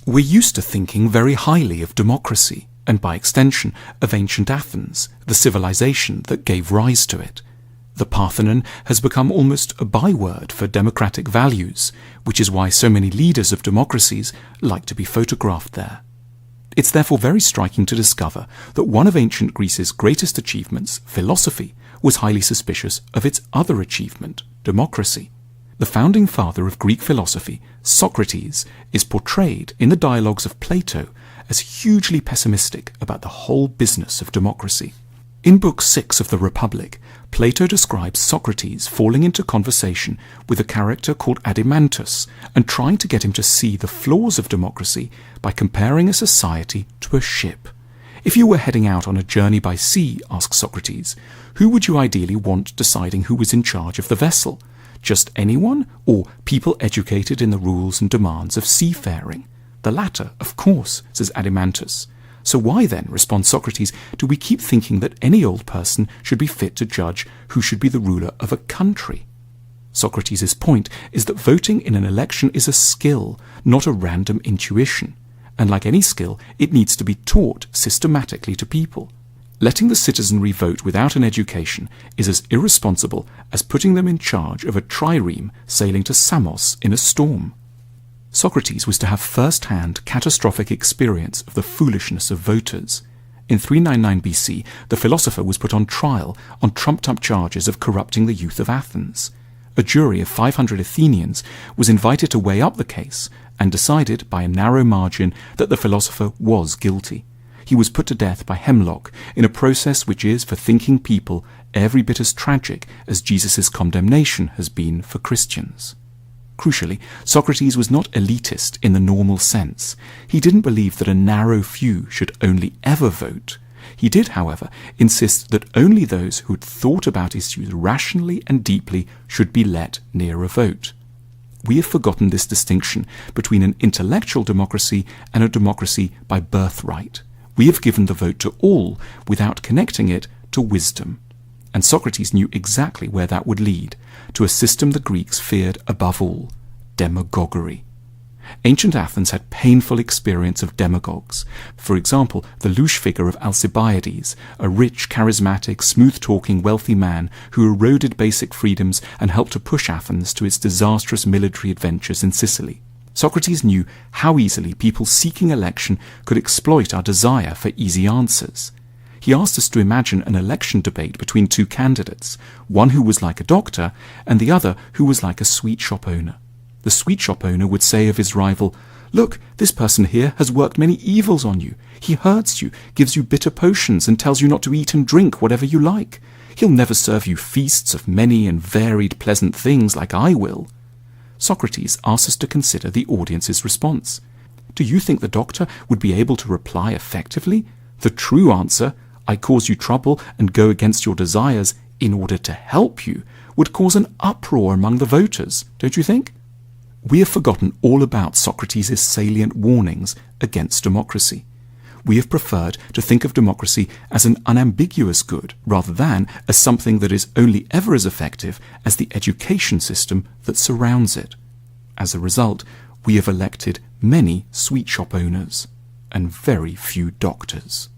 We're used to thinking very highly of democracy, and by extension of ancient Athens, the civilization that gave rise to it. The Parthenon has become almost a byword for democratic values, which is why so many leaders of democracies like to be photographed there. It's therefore very striking to discover that one of ancient Greece's greatest achievements, philosophy, was highly suspicious of its other achievement, democracy. The founding father of Greek philosophy, Socrates, is portrayed in the dialogues of Plato as hugely pessimistic about the whole business of democracy. In Book 6 of the Republic, Plato describes Socrates falling into conversation with a character called Adimantus and trying to get him to see the flaws of democracy by comparing a society to a ship. If you were heading out on a journey by sea, asks Socrates, who would you ideally want deciding who was in charge of the vessel? Just anyone, or people educated in the rules and demands of seafaring? The latter, of course, says Adimantus. So why then, responds Socrates, do we keep thinking that any old person should be fit to judge who should be the ruler of a country? Socrates' point is that voting in an election is a skill, not a random intuition. And like any skill, it needs to be taught systematically to people. Letting the citizenry vote without an education is as irresponsible as putting them in charge of a trireme sailing to Samos in a storm. Socrates was to have first-hand catastrophic experience of the foolishness of voters. In 399 BC, the philosopher was put on trial on trumped-up charges of corrupting the youth of Athens. A jury of 500 Athenians was invited to weigh up the case and decided by a narrow margin that the philosopher was guilty. He was put to death by hemlock in a process which is, for thinking people, every bit as tragic as Jesus' condemnation has been for Christians. Crucially, Socrates was not elitist in the normal sense. He didn't believe that a narrow few should only ever vote. He did, however, insist that only those who had thought about issues rationally and deeply should be let near a vote. We have forgotten this distinction between an intellectual democracy and a democracy by birthright. We have given the vote to all without connecting it to wisdom. And Socrates knew exactly where that would lead, to a system the Greeks feared above all, demagoguery. Ancient Athens had painful experience of demagogues. For example, the louche figure of Alcibiades, a rich, charismatic, smooth-talking, wealthy man who eroded basic freedoms and helped to push Athens to its disastrous military adventures in Sicily. Socrates knew how easily people seeking election could exploit our desire for easy answers. He asked us to imagine an election debate between two candidates, one who was like a doctor and the other who was like a sweet shop owner. The sweet shop owner would say of his rival, "Look, this person here has worked many evils on you. He hurts you, gives you bitter potions, and tells you not to eat and drink whatever you like. He'll never serve you feasts of many and varied pleasant things like I will." Socrates asks us to consider the audience's response. Do you think the doctor would be able to reply effectively? The true answer, "I cause you trouble and go against your desires in order to help you," would cause an uproar among the voters, don't you think? We have forgotten all about Socrates' salient warnings against democracy. We have preferred to think of democracy as an unambiguous good rather than as something that is only ever as effective as the education system that surrounds it. As a result, we have elected many sweet shop owners and very few doctors.